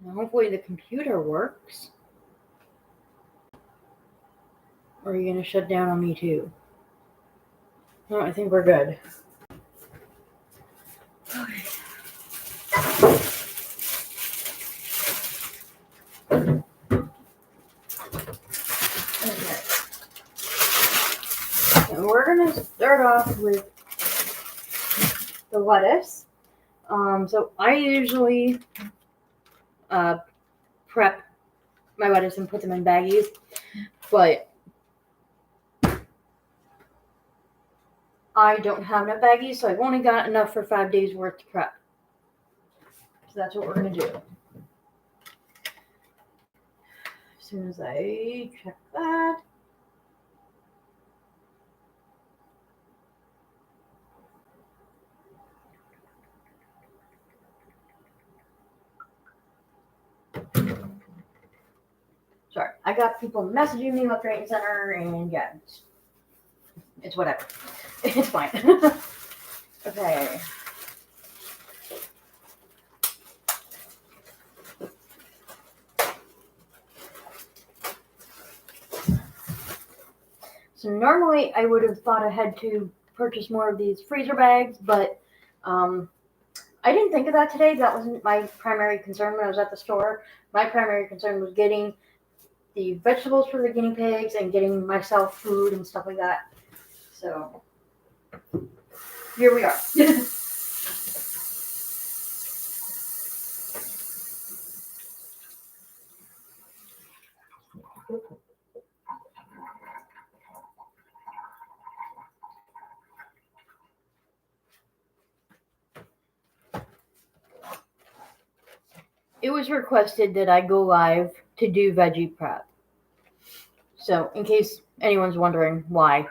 Now, hopefully the computer works. Or are you going to shut down on me too? No, I think we're good. Okay. And we're going to start off with the lettuce. So I usually prep my lettuce and put them in baggies, but I don't have enough baggies, so I've only got enough for 5 days worth to prep. So that's what we're going to do. As soon as I check that. Sorry, I got people messaging me left, right, and center, and yeah, it's whatever. It's fine. Okay. So normally I would have thought ahead to purchase more of these freezer bags, but I didn't think of that today. That wasn't my primary concern when I was at the store. My primary concern was getting the vegetables for the guinea pigs and getting myself food and stuff like that. So here we are. It was requested that I go live to do veggie prep. So in case anyone's wondering why.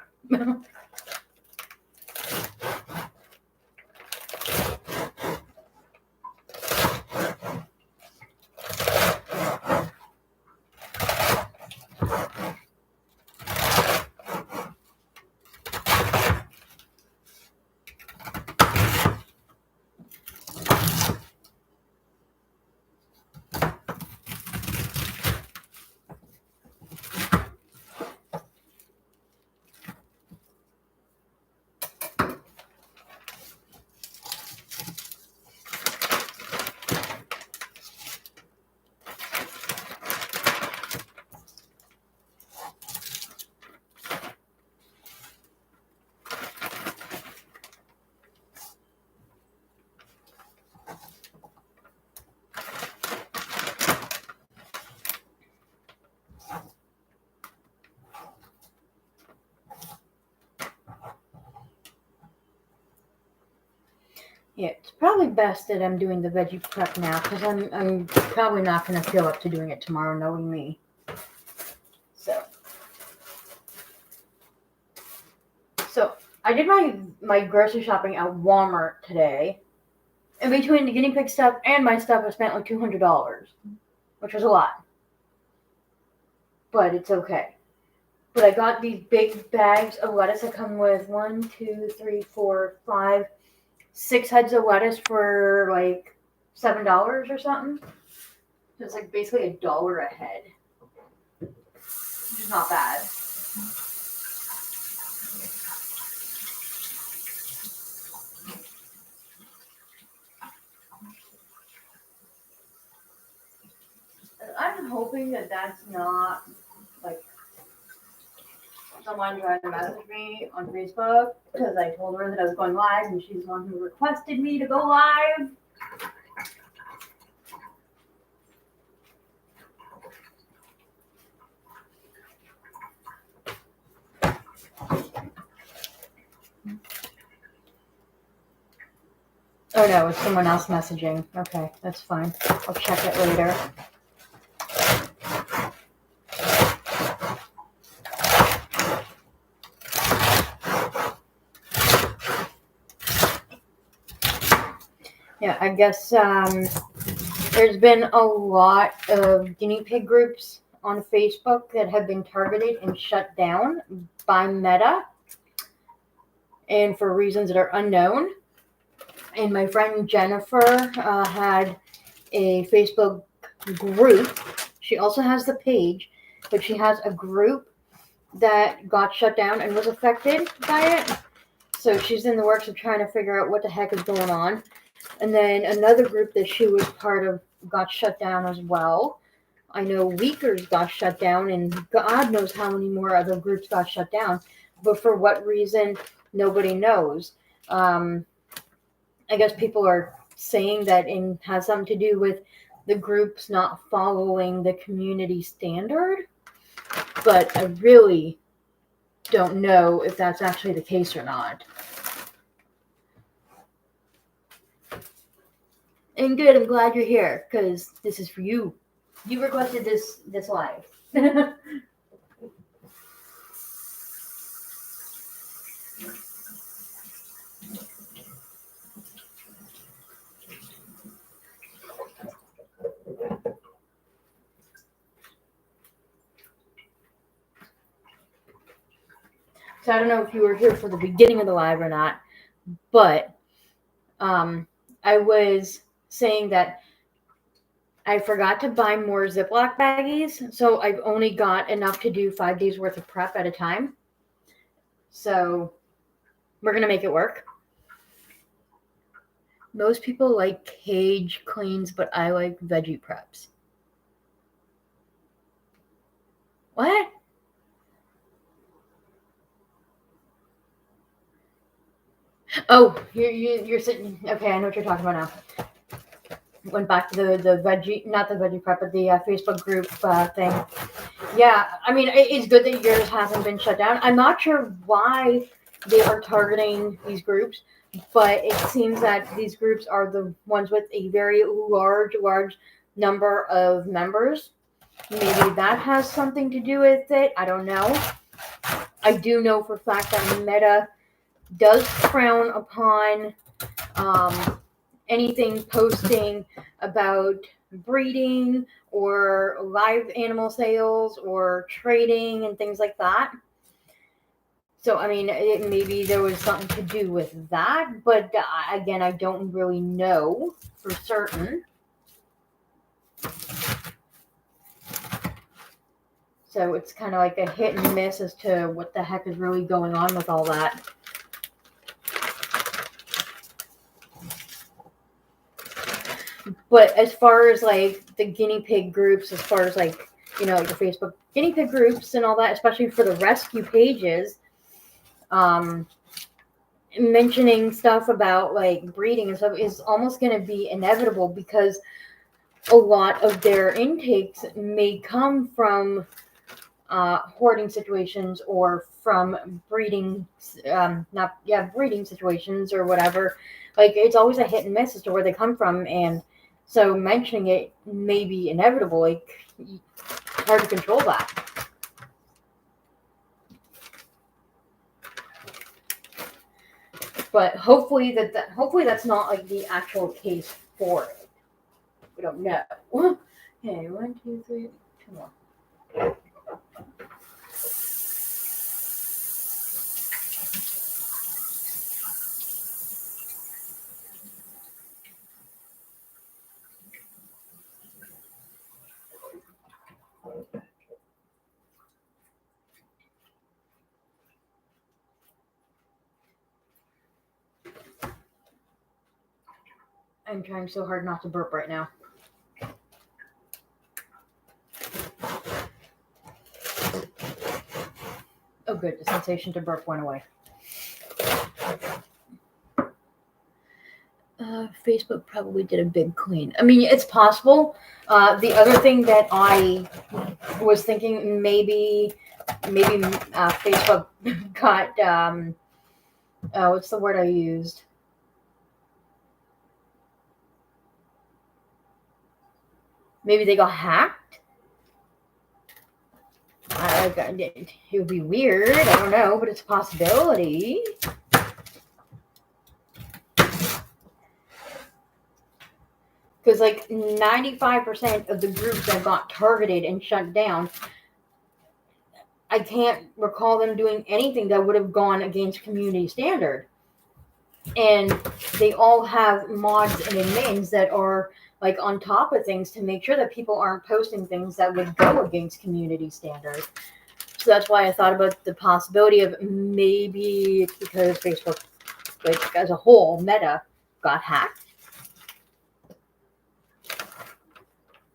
Yeah, it's probably best that I'm doing the veggie prep now because I'm probably not going to feel up to doing it tomorrow, knowing me. So I did my grocery shopping at Walmart today. And between the guinea pig stuff and my stuff, I spent like $200, which was a lot. But it's okay. But I got these big bags of lettuce that come with 1, 2, 3, 4, 5, 6 heads of lettuce for like $7 or something. So it's like basically $1 a head, which is not bad. I'm hoping that that's not like someone tried to message me on Facebook because I told her that I was going live and she's the one who requested me to go live. Oh no, it's someone else messaging. Okay, that's fine. I'll check it later. Yeah, I guess there's been a lot of guinea pig groups on Facebook that have been targeted and shut down by Meta, and for reasons that are unknown. And my friend Jennifer had a Facebook group. She also has the page, but she has a group that got shut down and was affected by it. So she's in the works of trying to figure out what the heck is going on. And then another group that she was part of got shut down as well. I know Weakers got shut down, and God knows how many more other groups got shut down. But for what reason, nobody knows. I guess people are saying that it has something to do with the groups not following the community standard. But I really don't know if that's actually the case or not. And good, I'm glad you're here, because this is for you. You requested this live. So I don't know if you were here for the beginning of the live or not, but I was saying that I forgot to buy more Ziploc baggies, so I've only got enough to do 5 days worth of prep at a time. So we're going to make it work. Most people like cage cleans, but I like veggie preps. What? Oh, you're sitting. Okay, I know what you're talking about now. Went back to the veggie, not the veggie prep, but the Facebook group thing. Yeah, I mean, it's good that yours hasn't been shut down. I'm not sure why they are targeting these groups, but it seems that these groups are the ones with a very large number of members. Maybe that has something to do with it. I don't know. I do know for a fact that Meta does frown upon anything posting about breeding or live animal sales or trading and things like that. So, I mean, maybe there was something to do with that, but again, I don't really know for certain. So it's kind of like a hit and miss as to what the heck is really going on with all that. But as far as like the guinea pig groups, as far as like, you know, like the Facebook guinea pig groups and all that, especially for the rescue pages, mentioning stuff about like breeding and stuff is almost going to be inevitable, because a lot of their intakes may come from hoarding situations or from breeding, breeding situations or whatever. Like, it's always a hit and miss as to where they come from, and so mentioning it may be inevitable. Like, hard to control that. But hopefully that's not like the actual case for it. We don't know. Okay, 1, 2, 3, 2 more. I'm trying so hard not to burp right now. Oh, good. The sensation to burp went away. Facebook probably did a big clean. I mean, it's possible. The other thing that I was thinking, maybe Facebook got what's the word I used? Maybe they got hacked. It would be weird. I don't know, but it's a possibility. Because like 95% of the groups that got targeted and shut down, I can't recall them doing anything that would have gone against community standard. And they all have mods and admins that are like on top of things to make sure that people aren't posting things that would go against community standards. So that's why I thought about the possibility of maybe it's because Facebook, like as a whole, Meta, got hacked.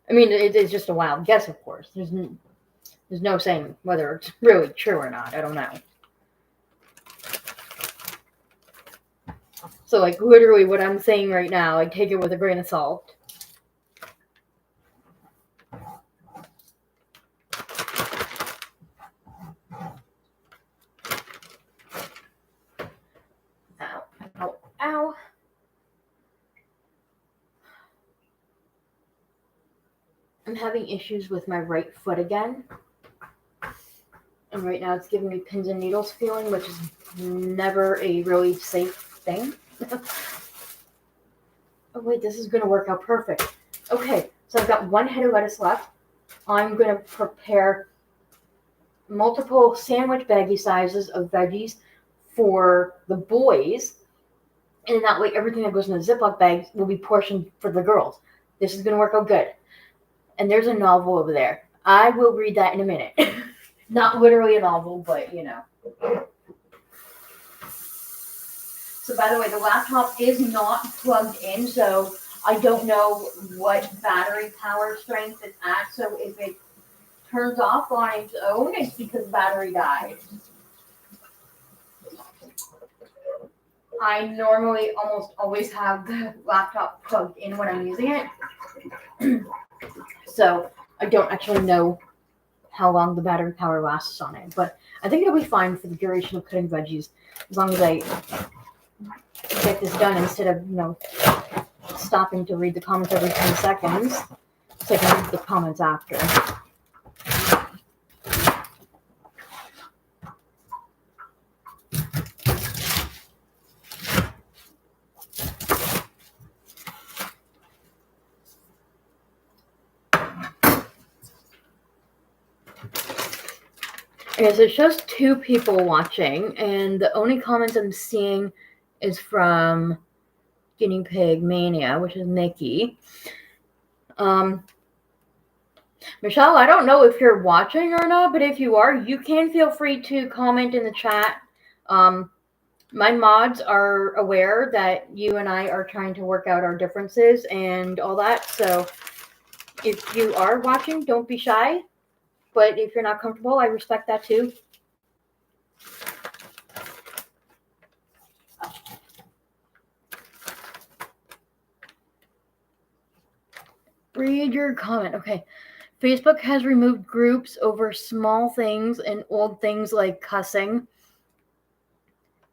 I mean, it's just a wild guess, of course. There's no saying whether it's really true or not. I don't know. So, like, literally what I'm saying right now, I take it with a grain of salt. Ow, ow, ow. I'm having issues with my right foot again. And right now it's giving me pins and needles feeling, which is never a really safe thing. Oh, wait, this is going to work out perfect. Okay, so I've got one head of lettuce left. I'm going to prepare multiple sandwich baggie sizes of veggies for the boys. And that way, everything that goes in the Ziploc bags will be portioned for the girls. This is going to work out good. And there's a novel over there. I will read that in a minute. Not literally a novel, but, you know. So, by the way, the laptop is not plugged in, so I don't know what battery power strength it's at. So, if it turns off on its own, it's because battery died. I normally almost always have the laptop plugged in when I'm using it. So, I don't actually know how long the battery power lasts on it. But I think it'll be fine for the duration of cutting veggies, as long as I get this done instead of, stopping to read the comments every 10 seconds, so I can read the comments after. Okay, so it's just 2 people watching, and the only comments I'm seeing is from Guinea Pig Mania, which is Nikki. Michelle, I don't know if you're watching or not, but if you are, you can feel free to comment in the chat. My mods are aware that you and I are trying to work out our differences and all that, so if you are watching, don't be shy. But if you're not comfortable, I respect that too. Read your comment. Okay. Facebook has removed groups over small things and old things like cussing.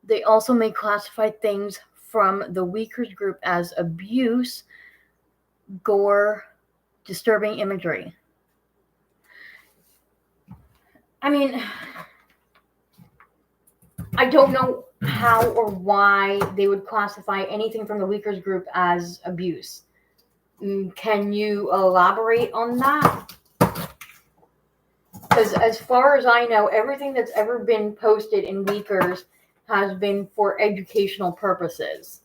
They also may classify things from the Weakers group as abuse, gore, disturbing imagery. I mean, I don't know how or why they would classify anything from the Weakers group as abuse. Can you elaborate on that? Because as far as I know, everything that's ever been posted in Weakers has been for educational purposes.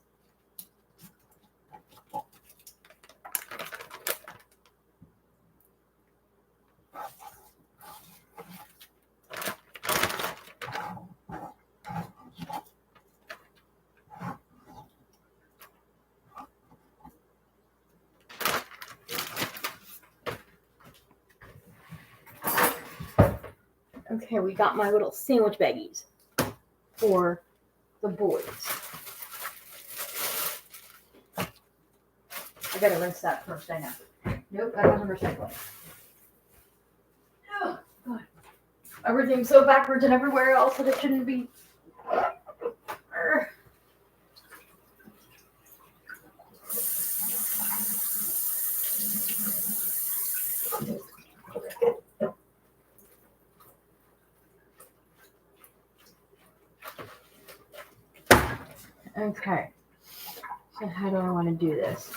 Okay, we got my little sandwich baggies for the boys. I gotta rinse that first, I know. Nope, that wasn't recycling. Oh, God. Everything's so backwards and everywhere else that it shouldn't be. Okay, so how do I want to do this?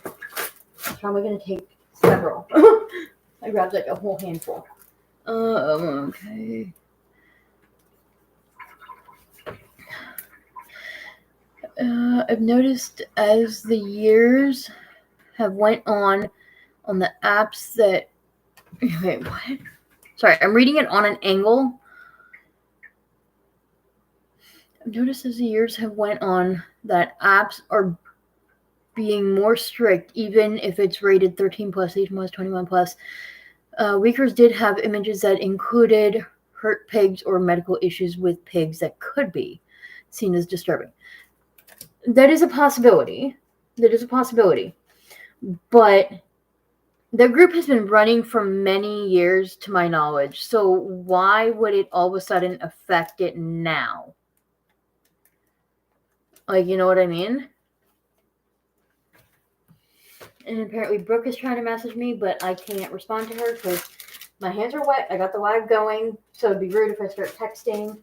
It's probably going to take several. I grabbed like a whole handful. Okay. I've noticed as the years have went on the apps that... Wait, what? Sorry, I'm reading it on an angle. I've noticed as the years have went on that apps are being more strict, even if it's rated 13 plus, 18 plus, 21 plus. Leakers did have images that included hurt pigs or medical issues with pigs that could be seen as disturbing. That is a possibility. But the group has been running for many years, to my knowledge. So why would it all of a sudden affect it now? Like, you know what I mean? And apparently Brooke is trying to message me, but I can't respond to her because my hands are wet. I got the live going, so it'd be rude if I start texting.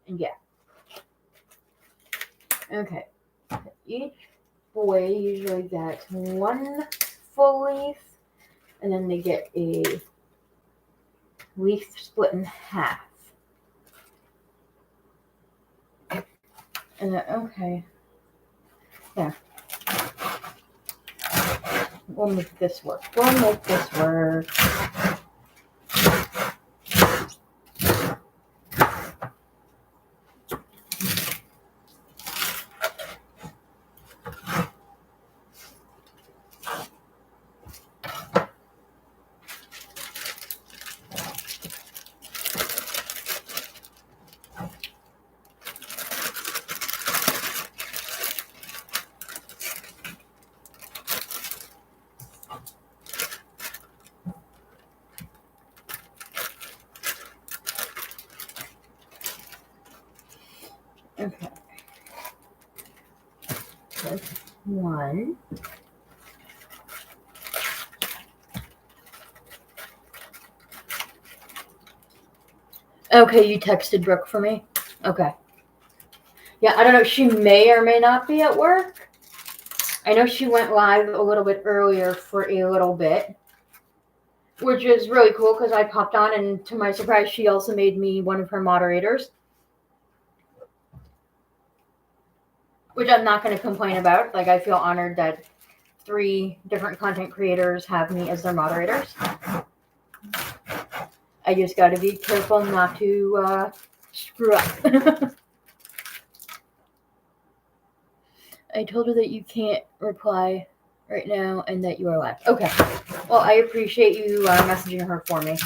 And yeah. Okay. Each boy usually gets one full leaf, and then they get a leaf split in half. And then, okay. Yeah. We'll make this work. Okay. That's one. Okay, you texted Brooke for me? Okay. Yeah, I don't know. She may or may not be at work. I know she went live a little bit earlier for a little bit, which is really cool because I popped on, and to my surprise, she also made me one of her moderators, which I'm not going to complain about. Like, I feel honored that 3 different content creators have me as their moderators. I just got to be careful not to screw up. I told her that you can't reply right now and that you are live. Okay. Well, I appreciate you messaging her for me.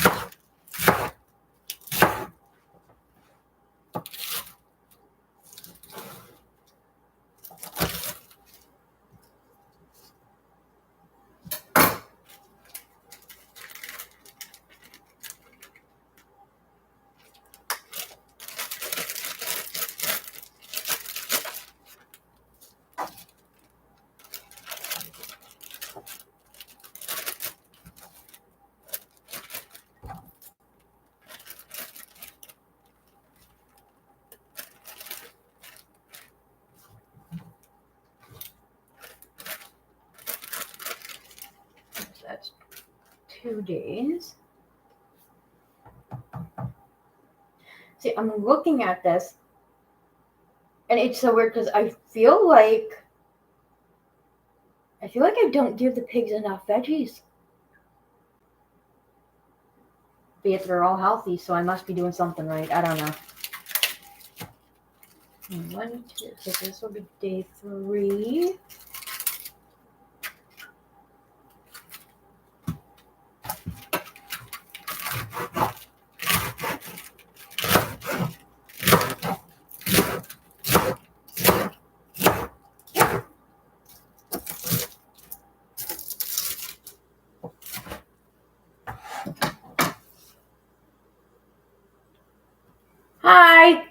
That's 2 days. See, I'm looking at this, and it's so weird because I feel like I don't give the pigs enough veggies. But yet they're all healthy, so I must be doing something right. I don't know. 1, 2, so this will be day 3. Hi!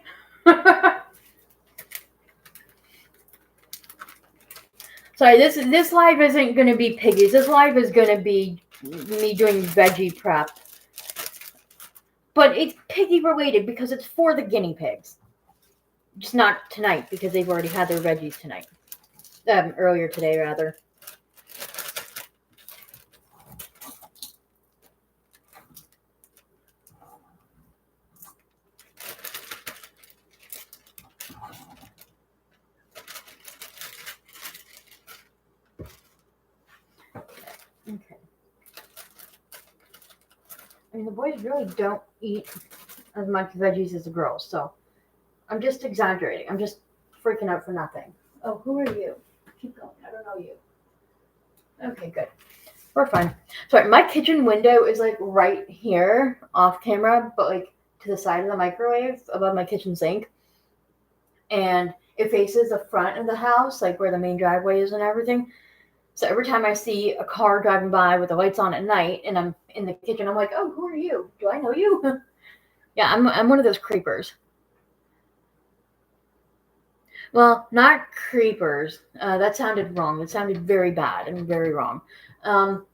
Sorry, this live isn't going to be piggies. This live is going to be me doing veggie prep. But it's piggy related because it's for the guinea pigs. Just not tonight because they've already had their veggies tonight. Earlier today, rather. Okay. I mean, the boys really don't eat as much veggies as the girls, so I'm just exaggerating. I'm just freaking out for nothing. Oh, who are you? Keep going. I don't know you. Okay, good. We're fine. Sorry, my kitchen window is like right here off camera, but like to the side of the microwave above my kitchen sink. And it faces the front of the house, like where the main driveway is and everything. So every time I see a car driving by with the lights on at night and I'm in the kitchen, I'm like, oh, who are you? Do I know you? Yeah, I'm one of those creepers. Well, not creepers. That sounded wrong. It sounded very bad and very wrong. Um,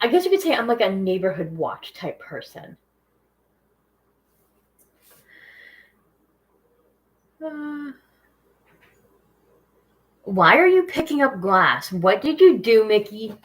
I guess you could say I'm like a neighborhood watch type person. Why are you picking up glass? What did you do, Mickey?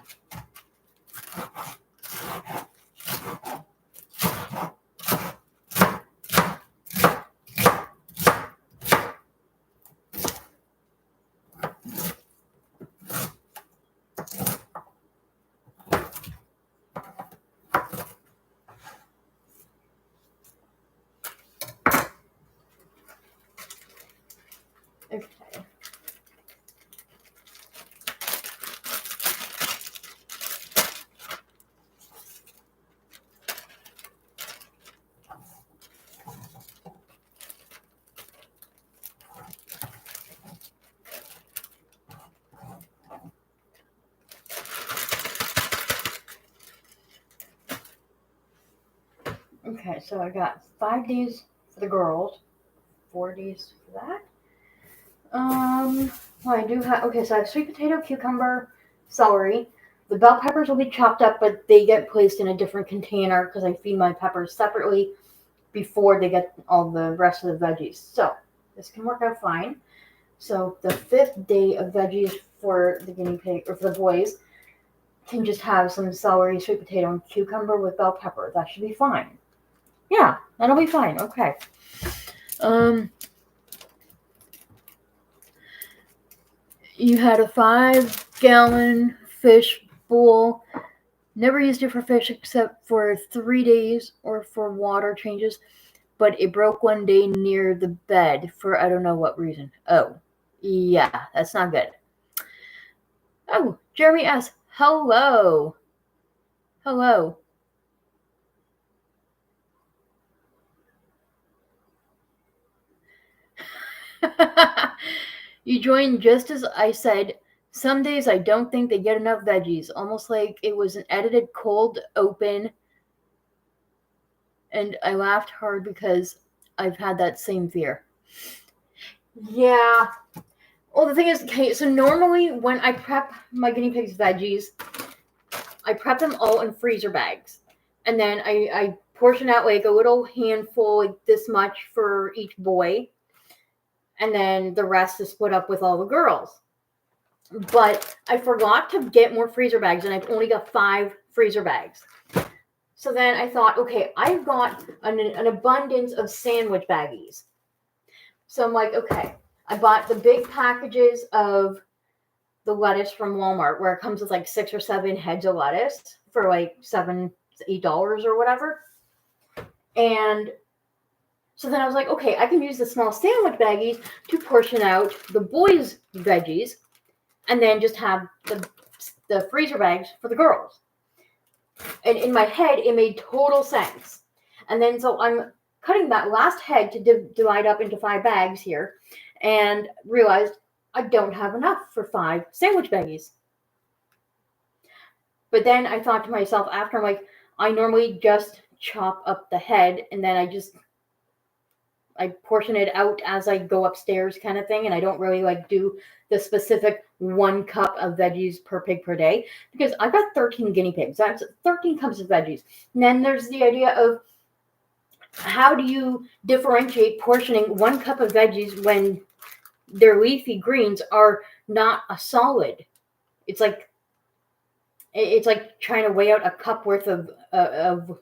Okay. Okay, so I got 5 days for the girls, 4 days for that. Well, I do have, okay, so I have sweet potato, cucumber, celery. The bell peppers will be chopped up, but they get placed in a different container because I feed my peppers separately before they get all the rest of the veggies. So this can work out fine. So the 5th day of veggies for the guinea pig, or for the boys, can just have some celery, sweet potato, and cucumber with bell pepper. That should be fine. Yeah, that'll be fine. Okay. You had a 5-gallon fish bowl. Never used it for fish except for 3 days or for water changes, but it broke one day near the bed for I don't know what reason. Oh, yeah, that's not good. Oh, Jeremy S. Hello. Hello. You joined just as I said. Some days I don't think they get enough veggies, almost like it was an edited cold open. And I laughed hard because I've had that same fear. Yeah. Well, the thing is, okay, so normally when I prep my guinea pigs' veggies, I prep them all in freezer bags. And then I portion out like a little handful, like this much for each boy. And then the rest is split up with all the girls. But I forgot to get more freezer bags, and I've only got 5 freezer bags. So then I thought, okay, I've got an abundance of sandwich baggies. So I'm like, okay, I bought the big packages of the lettuce from Walmart where it comes with like 6 or 7 heads of lettuce for like $7, $8 or whatever. And so then I was like, okay, I can use the small sandwich baggies to portion out the boys' veggies and then just have the freezer bags for the girls. And in my head, it made total sense. And then so I'm cutting that last head to divide up into 5 bags here and realized I don't have enough for 5 sandwich baggies. But then I thought to myself after, I'm like, I normally just chop up the head and then I portion it out as I go upstairs kind of thing. And I don't really like do the specific 1 cup of veggies per pig per day because I've got 13 guinea pigs. That's 13 cups of veggies. And then there's the idea of how do you differentiate portioning 1 cup of veggies when their leafy greens are not a solid. It's like trying to weigh out a cup worth of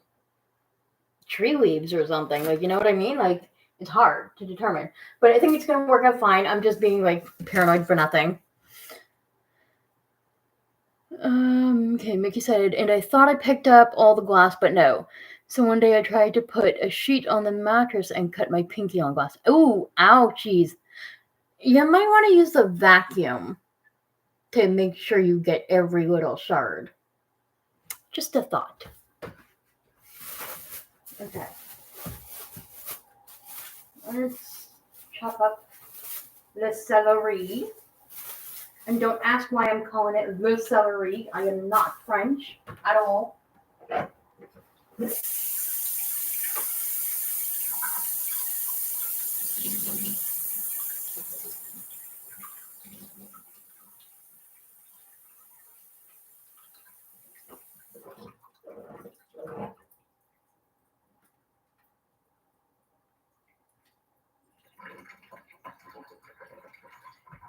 tree leaves or something. Like, you know what I mean? Like, it's hard to determine. But I think it's going to work out fine. I'm just being, like, paranoid for nothing. Okay, Mickey said, and I thought I picked up all the glass, but no. So one day I tried to put a sheet on the mattress and cut my pinky on glass. Ooh, ouchies. You might want to use the vacuum to make sure you get every little shard. Just a thought. Okay. Let's chop up the celery. And don't ask why I'm calling it le celery. I am not French at all.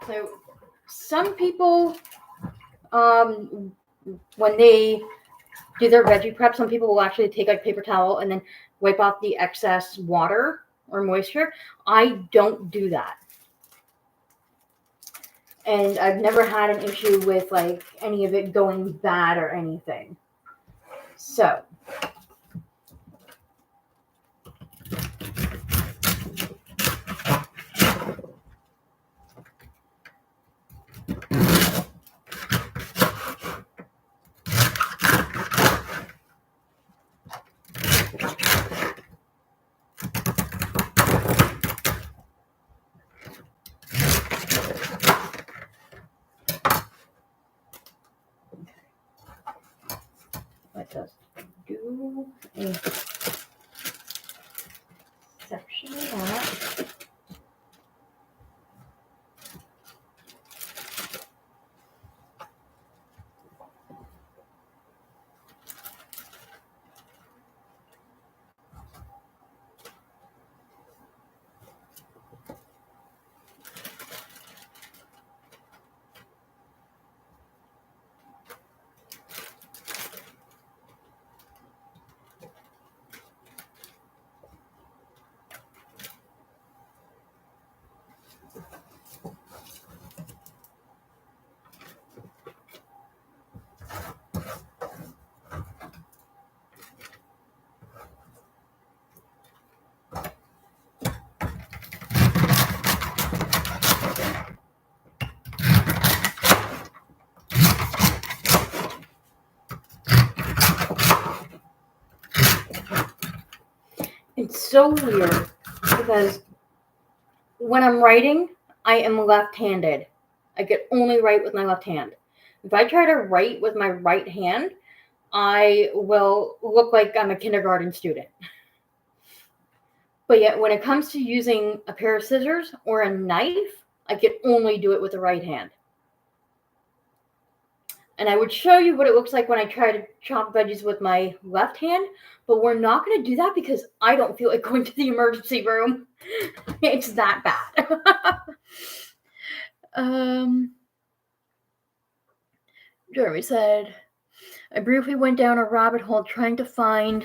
So some people, when they do their veggie prep, some people will actually take like paper towel and then wipe off the excess water or moisture. I don't do that. And I've never had an issue with like any of it going bad or anything. So let us do a section of that. It's so weird because when I'm writing, I am left-handed. I can only write with my left hand. If I try to write with my right hand, I will look like I'm a kindergarten student. But yet, when it comes to using a pair of scissors or a knife, I can only do it with the right hand. And I would show you what it looks like when I try to chop veggies with my left hand, but we're not going to do that because I don't feel like going to the emergency room. It's that bad. Jeremy said, I briefly went down a rabbit hole trying to find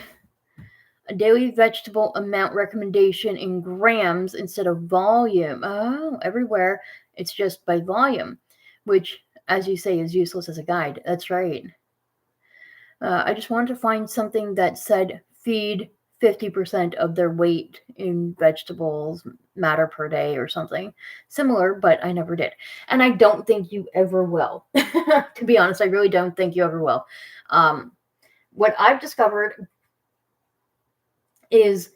a daily vegetable amount recommendation in grams instead of volume. Oh, everywhere it's just by volume, which, as you say, is useless as a guide. That's right. I just wanted to find something that said feed 50% of their weight in vegetables matter per day or something similar, but I never did. And I don't think you ever will. To be honest, I really don't think you ever will. What I've discovered is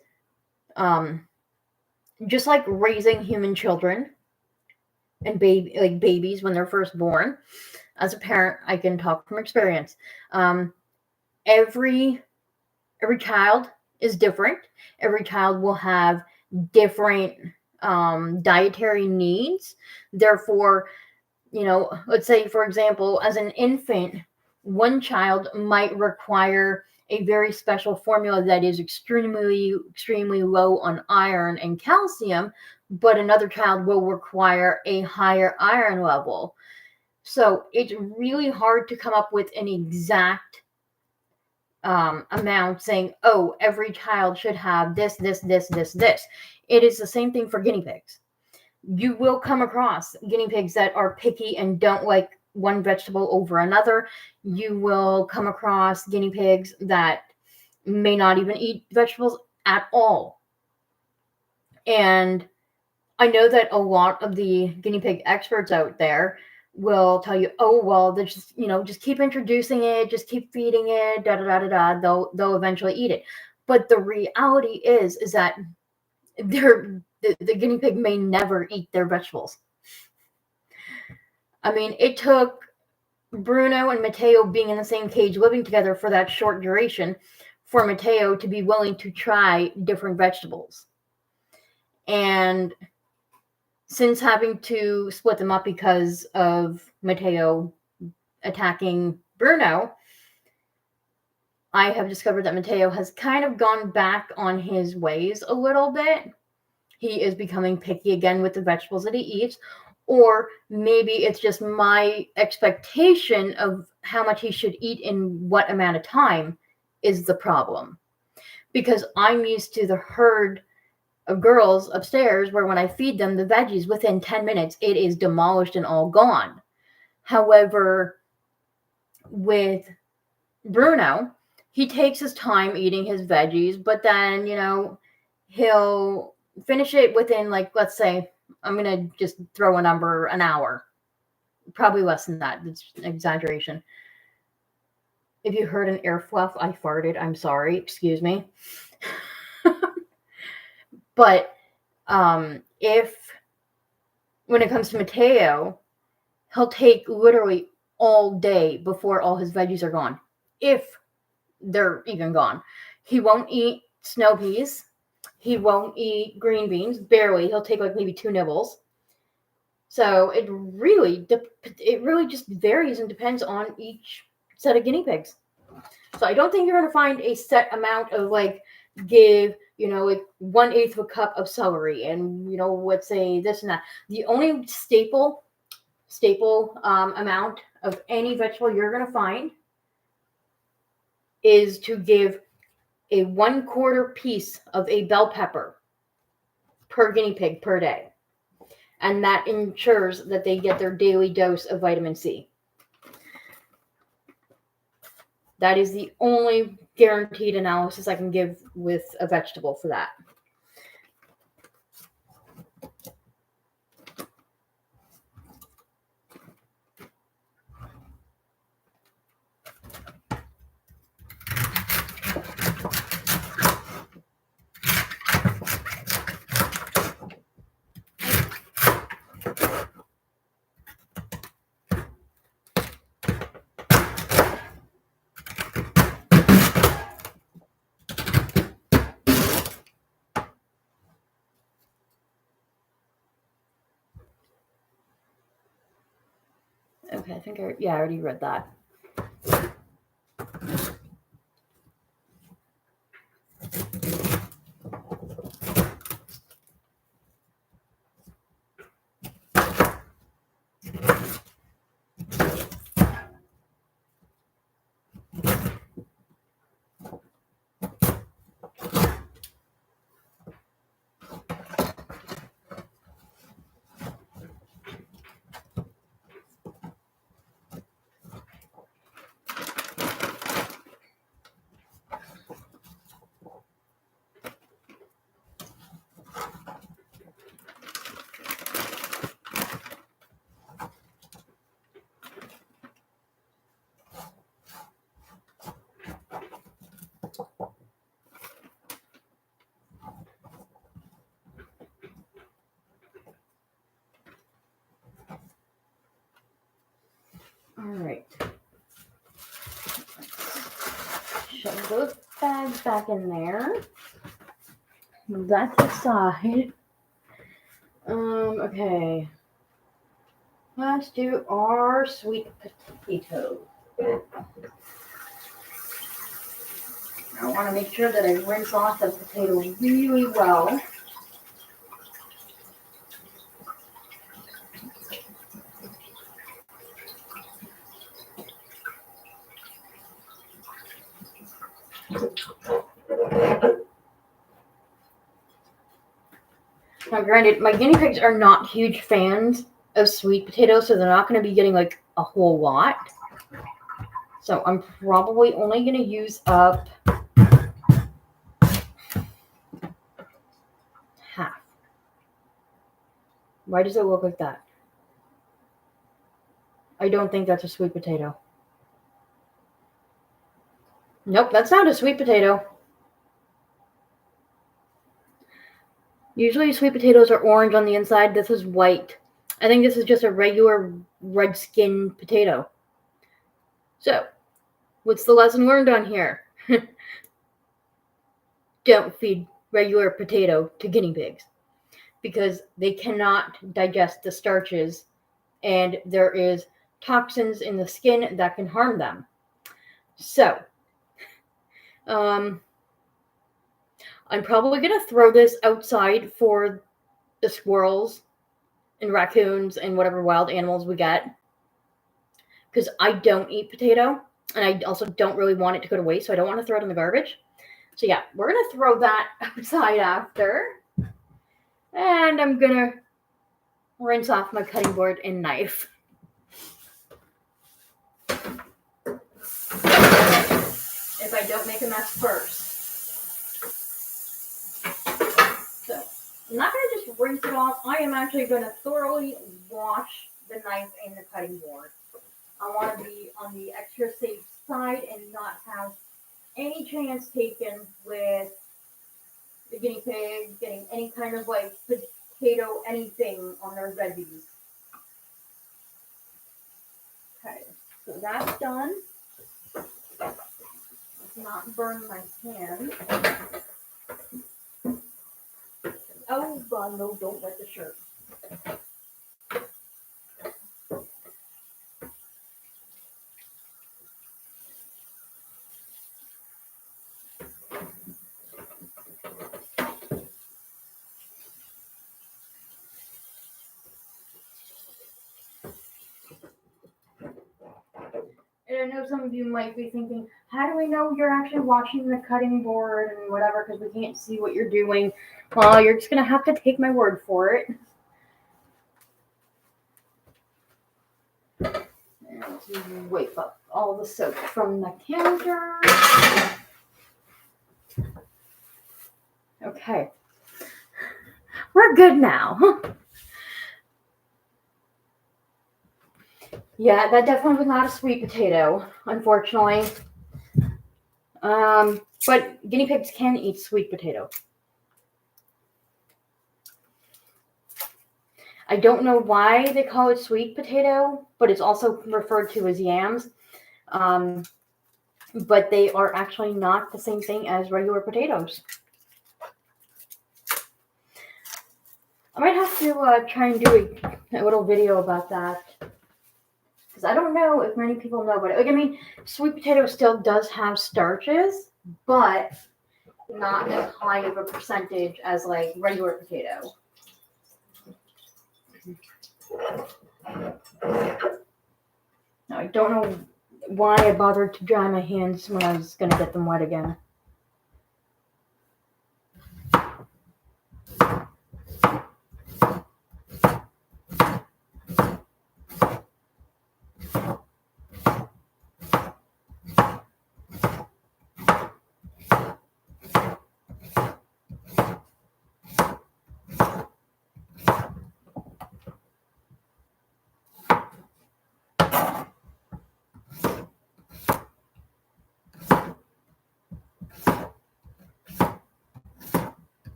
just like raising human children and babies when they're first born. As a parent, I can talk from experience. Every child is different. Every child will have different dietary needs. Therefore, let's say, for example, as an infant, one child might require a very special formula that is extremely low on iron and calcium, but another child will require a higher iron level. So it's really hard to come up with an exact amount saying, oh, every child should have this. It is the same thing for guinea pigs. You will come across guinea pigs that are picky and don't like one vegetable over another. You will come across guinea pigs that may not even eat vegetables at all. And I know that a lot of the guinea pig experts out there will tell you, oh, well, just keep introducing it, just keep feeding it, they'll eventually eat it. But the reality is that the guinea pig may never eat their vegetables. I mean, it took Bruno and Matteo being in the same cage, living together for that short duration, for Matteo to be willing to try different vegetables. And since having to split them up because of Matteo attacking Bruno, I have discovered that Matteo has kind of gone back on his ways a little bit. He is becoming picky again with the vegetables that he eats. Or maybe it's just my expectation of how much he should eat in what amount of time is the problem. Because I'm used to the herd of girls upstairs where when I feed them the veggies, within 10 minutes, it is demolished and all gone. However, with Bruno, he takes his time eating his veggies, but then, he'll finish it within, like, let's say, I'm going to just throw a number, an hour. Probably less than that. It's an exaggeration. If you heard an air fluff, I farted. I'm sorry. Excuse me. But when it comes to Matteo, he'll take literally all day before all his veggies are gone. If they're even gone. He won't eat snow peas. He won't eat green beans, barely. He'll take like maybe 2 nibbles. So it really just varies and depends on each set of guinea pigs. So I don't think you're going to find a set amount of like give, like 1/8 of a cup of celery and, let's say this and that. The only staple amount of any vegetable you're going to find is to give a 1/4 piece of a bell pepper per guinea pig per day. And that ensures that they get their daily dose of vitamin C. That is the only guaranteed analysis I can give with a vegetable for that. Okay, I think I already read that. All right. Shove those bags back in there. Move that to the side. Okay. Let's do our sweet potato. I want to make sure that I rinse off the potato really well. Now, granted, my guinea pigs are not huge fans of sweet potatoes, so they're not going to be getting like a whole lot. So I'm probably only going to use up half. Why does it look like that? I don't think that's a sweet potato. Nope, that's not a sweet potato. Usually sweet potatoes are orange on the inside. This is white. I think this is just a regular red skin potato. So, what's the lesson learned on here? Don't feed regular potato to guinea pigs because they cannot digest the starches and there is toxins in the skin that can harm them. So, I'm probably going to throw this outside for the squirrels and raccoons and whatever wild animals we get. Because I don't eat potato. And I also don't really want it to go to waste. So I don't want to throw it in the garbage. So yeah, we're going to throw that outside after. And I'm going to rinse off my cutting board and knife. If I don't make a mess first. So I'm not going to just rinse it off. I am actually going to thoroughly wash the knife and the cutting board. I want to be on the extra safe side and not have any chance taken with the guinea pig getting any kind of like potato anything on their veggies. Okay, so that's done. Let's not burn my hand. Oh God, no, don't wet the shirt. And I know some of you might be thinking, how do we know you're actually watching the cutting board and whatever, because we can't see what you're doing? Well, you're just going to have to take my word for it. And wipe up all the soap from the counter. Okay. We're good now. Yeah, that definitely was not a sweet potato, unfortunately. But guinea pigs can eat sweet potato. I don't know why they call it sweet potato, but it's also referred to as yams. But they are actually not the same thing as regular potatoes. I might have to try and do a little video about that. Because I don't know if many people know, but I mean, sweet potato still does have starches, but not as high of a percentage as like regular potato. Now, I don't know why I bothered to dry my hands when I was going to get them wet again.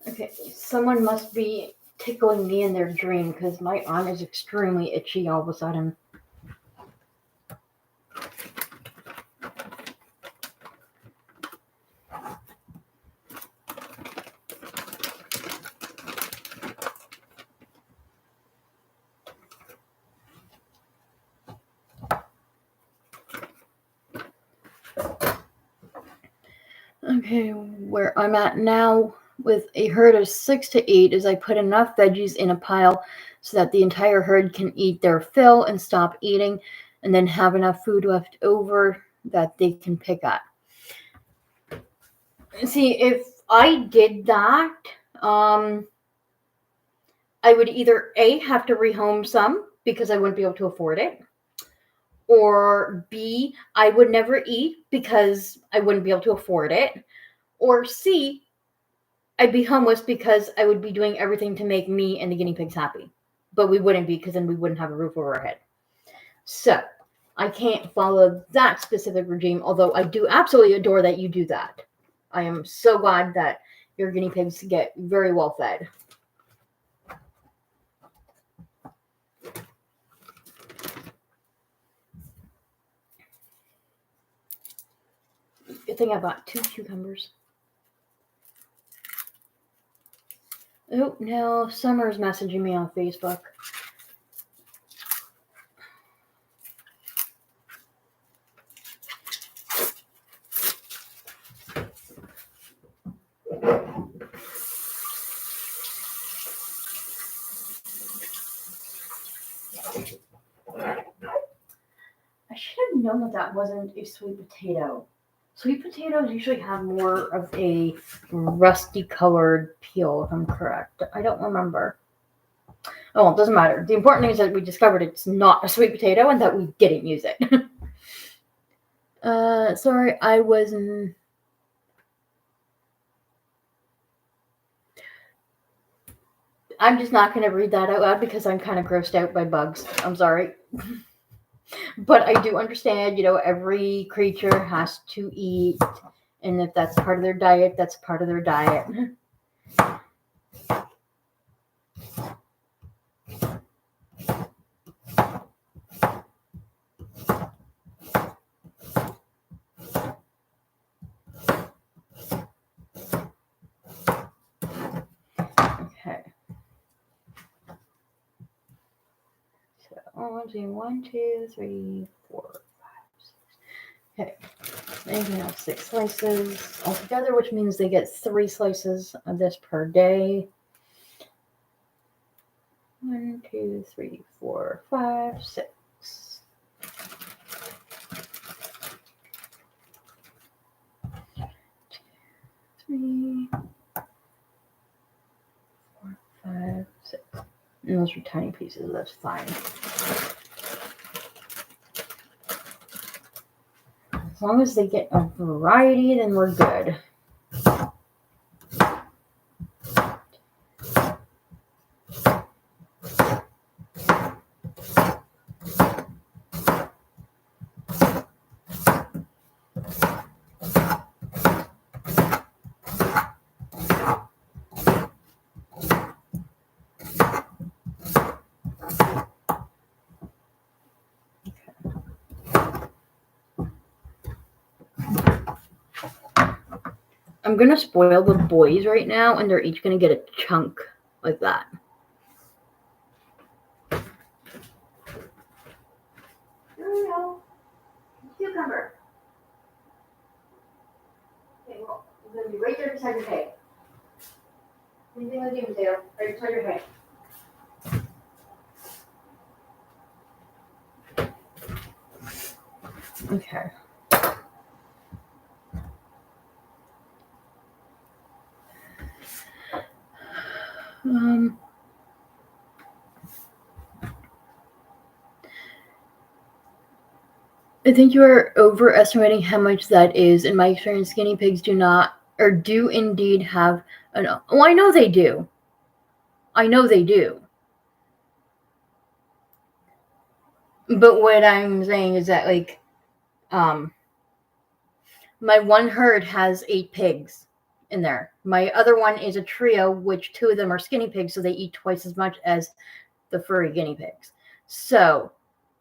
Okay, someone must be tickling me in their dream because my arm is extremely itchy all of a sudden. Okay, where I'm at now with a herd of 6 to 8 is I put enough veggies in a pile so that the entire herd can eat their fill and stop eating, and then have enough food left over that they can pick at. See, if I did that, I would either A, have to rehome some because I wouldn't be able to afford it, or B, I would never eat because I wouldn't be able to afford it, or C, I'd be homeless because I would be doing everything to make me and the guinea pigs happy. But we wouldn't be, because then we wouldn't have a roof over our head. So I can't follow that specific regime, although I do absolutely adore that you do that. I am so glad that your guinea pigs get very well fed. Good thing I bought 2 cucumbers. Oh, no, Summer's messaging me on Facebook. I should have known that that wasn't a sweet potato. Sweet potatoes usually have more of a rusty colored peel, if I'm correct. I don't remember. Oh, well, it doesn't matter. The important thing is that we discovered it's not a sweet potato and that we didn't use it. Sorry, I wasn't. I'm just not going to read that out loud because I'm kind of grossed out by bugs. I'm sorry. But I do understand, every creature has to eat. And if that's part of their diet, that's part of their diet. Okay. So, 1, 2, 3, 4, 5, 6. Okay. They can have 6 slices altogether, which means they get 3 slices of this per day. 1, 2, 3, 4, 5, 6. 3, 4, 5, 6. And those are tiny pieces, that's fine. As long as they get a variety, then we're good. I'm going to spoil the boys right now, and they're each going to get a chunk like that. There we go. Cucumber. Okay, well, it's going to be right there beside your hay. Anything with you, potato, right beside your hay. Okay. I think you are overestimating how much that is. In my experience, guinea pigs do not, or do indeed have an. Oh, I know they do. I know they do. But what I'm saying is that, like, my one herd has 8 pigs in there. My other one is a trio, which 2 of them are skinny pigs, so they eat twice as much as the furry guinea pigs. So,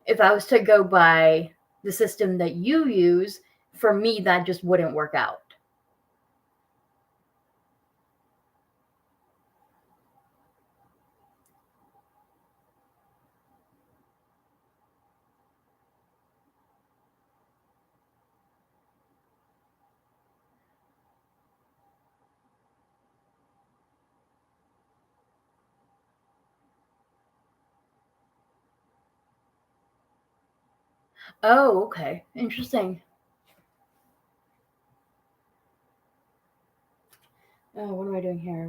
if I was to go by the system that you use, for me, that just wouldn't work out. Oh, okay. Interesting. Oh, what am I doing here?